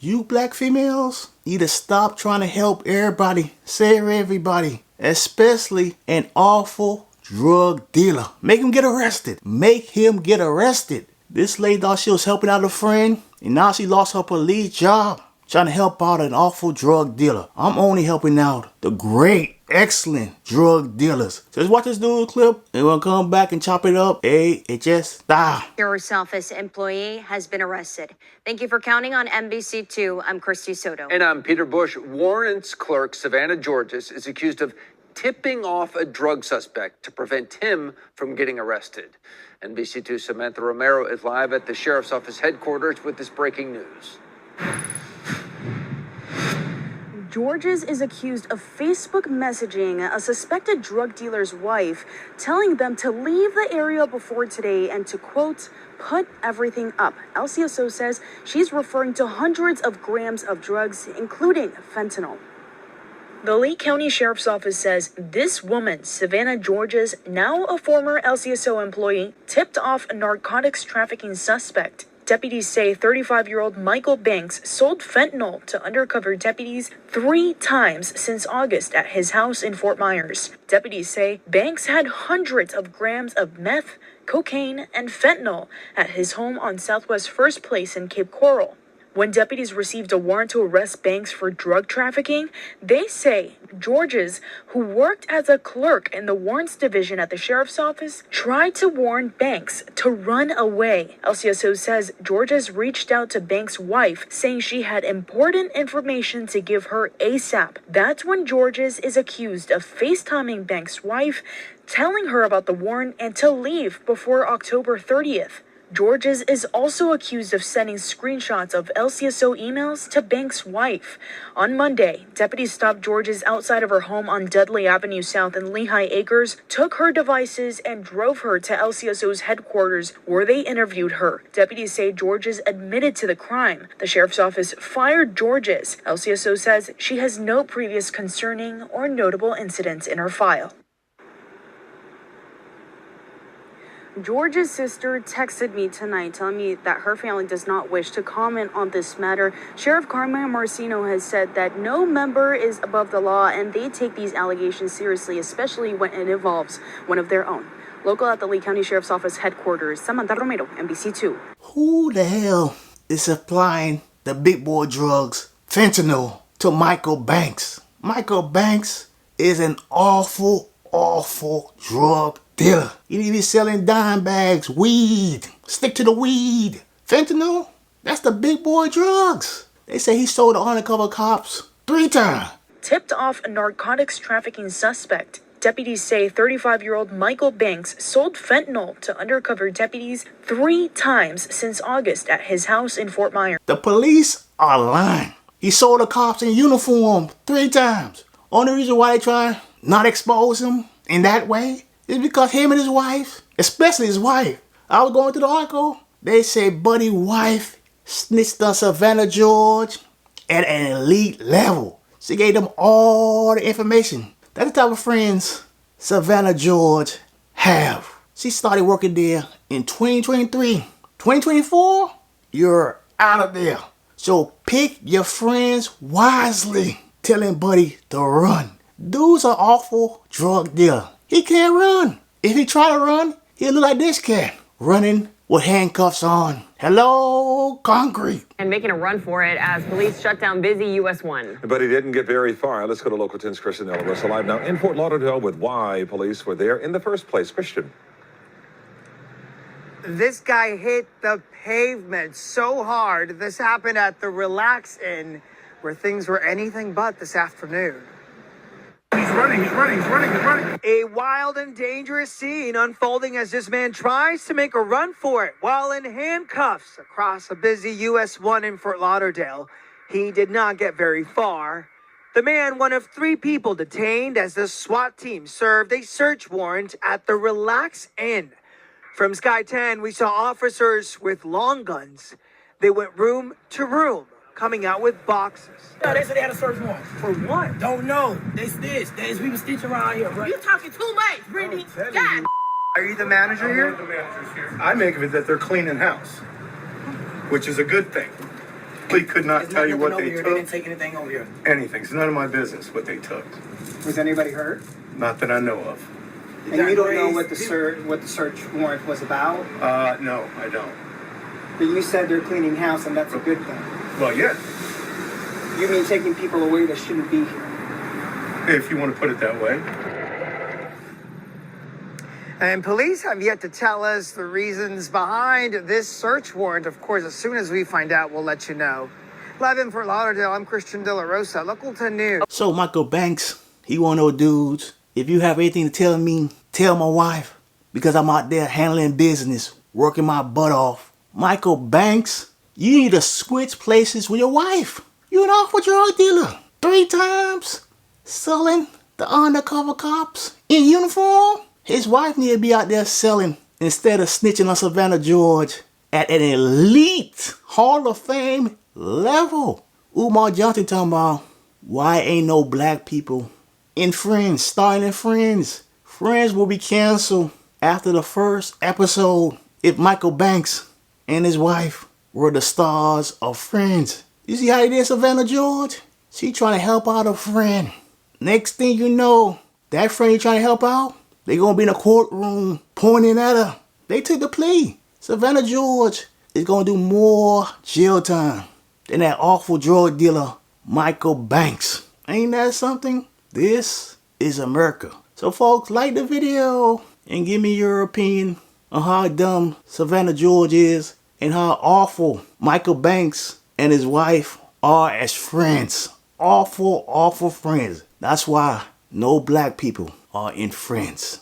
You black females need to stop trying to help everybody, save everybody, especially an awful drug dealer. Make him get arrested. Make him get arrested. This lady thought she was helping out a friend, and now she lost her police job trying to help out an awful drug dealer. I'm only helping out the great, excellent drug dealers. So let's watch this dude clip, and we'll come back and chop it up. AHS style. Sheriff's Office employee has been arrested. Thank you for counting on NBC2. I'm Christy Soto. And I'm Peter Bush. Warrants clerk Savannah Georges is accused of tipping off a drug suspect to prevent him from getting arrested. NBC2 Samantha Romero is live at the Sheriff's Office headquarters with this breaking news. Georges is accused of Facebook messaging a suspected drug dealer's wife, telling them to leave the area before today and to, quote, put everything up. LCSO says she's referring to hundreds of grams of drugs, including fentanyl. The Lee County Sheriff's Office says this woman, Savannah Georges, now a former LCSO employee, tipped off a narcotics trafficking suspect. Deputies say 35-year-old Michael Banks sold fentanyl to undercover deputies 3 times since August at his house in Fort Myers. Deputies say Banks had hundreds of grams of meth, cocaine, and fentanyl at his home on Southwest First Place in Cape Coral. When deputies received a warrant to arrest Banks for drug trafficking, they say Georges, who worked as a clerk in the warrants division at the sheriff's office, tried to warn Banks to run away. LCSO says Georges reached out to Banks' wife, saying she had important information to give her ASAP. That's when Georges is accused of FaceTiming Banks' wife, telling her about the warrant and to leave before October 30th. Georges is also accused of sending screenshots of LCSO emails to Banks' wife. On Monday, deputies stopped Georges outside of her home on Dudley Avenue South in Lehigh Acres, took her devices, and drove her to LCSO's headquarters, where they interviewed her. Deputies say Georges admitted to the crime. The sheriff's office fired Georges. LCSO says she has no previous concerning or notable incidents in her file. George's sister texted me tonight telling me that her family does not wish to comment on this matter. Sheriff Carmen Marcino has said that no member is above the law and they take these allegations seriously, especially when it involves one of their own. Local at the Lee County Sheriff's Office headquarters, Samantha Romero, NBC2. Who the hell is supplying the big boy drugs, fentanyl, to Michael Banks? Michael Banks is an awful drug dealer. He need to be selling dime bags, weed. Stick to the weed. Fentanyl, that's the big boy drugs. They say he sold to undercover cops 3 times. Tipped off a narcotics trafficking suspect. Deputies say 35-year-old Michael Banks sold fentanyl to undercover deputies 3 times since August at his house in Fort Myers. The police are lying. He sold the cops in uniform 3 times. Only reason why they try not expose him in that way is because him and his wife, especially his wife, I was going through the article, they say Buddy's wife snitched on Savannah George at an elite level. She gave them all the information. That's the type of friends Savannah George have. She started working there in 2023. 2024, you're out of there. So pick your friends wisely. Telling Buddy to run. Dude's an awful drug dealer. He can't run. If he try to run, he'll look like this cat, running with handcuffs on. Hello, concrete. And making a run for it as police shut down busy US 1. But he didn't get very far. Let's go to Local 10's Christian Ellis live now in Fort Lauderdale with why police were there in the first place. Christian. This guy hit the pavement so hard. This happened at the Relax Inn, where things were anything but this afternoon. He's running. A wild and dangerous scene unfolding as this man tries to make a run for it while in handcuffs across a busy US 1 in Fort Lauderdale. He did not get very far. The man, one of 3 people detained as the SWAT team served a search warrant at the Relax Inn. From Sky 10, we saw officers with long guns. They went room to room, coming out with boxes. Yeah, they said they had a search warrant. For what? Don't know. They snitched. We was stitching around here, bro. You talking too much, Brittany. God. Are you the manager I'm here? one of the managers here. I make of it that they're cleaning house, which is a good thing. simply could not There's tell you nothing what over they here. They didn't took. take anything over here. Anything. It's none of my business what they took. Was anybody hurt? Not that I know of. And you don't know what the search warrant was about? No, I don't. But you said they're cleaning house, and that's a good thing. Well, yeah, You mean taking people away that shouldn't be here? if you want to put it that way. And police have yet to tell us the reasons behind this search warrant. Of course, as soon as we find out, we'll let you know. Live in Fort Lauderdale, I'm Christian De La Rosa, Local 10 News. So Michael Banks, he one of those dudes. If you have anything to tell me, tell my wife. Because I'm out there handling business, working my butt off. Michael Banks, you need to switch places with your wife. You're an awful drug dealer. 3 times. Selling the undercover cops in uniform. His wife need to be out there selling instead of snitching on Savannah George at an elite Hall of Fame level. Umar Johnson talking about why ain't no black people in Friends, starring in Friends. Friends will be canceled after the first episode if Michael Banks and his wife were the stars of Friends. You see how he did Savannah George? She trying to help out a friend. Next thing you know, that friend you trying to help out, they gonna be in a courtroom pointing at her. They took the plea. Savannah George is gonna do more jail time than that awful drug dealer, Michael Banks. Ain't that something? This is America. So folks, like the video and give me your opinion on how dumb Savannah George is and how awful Michael Banks and his wife are as friends. Awful, awful friends. That's why no black people are in Friends.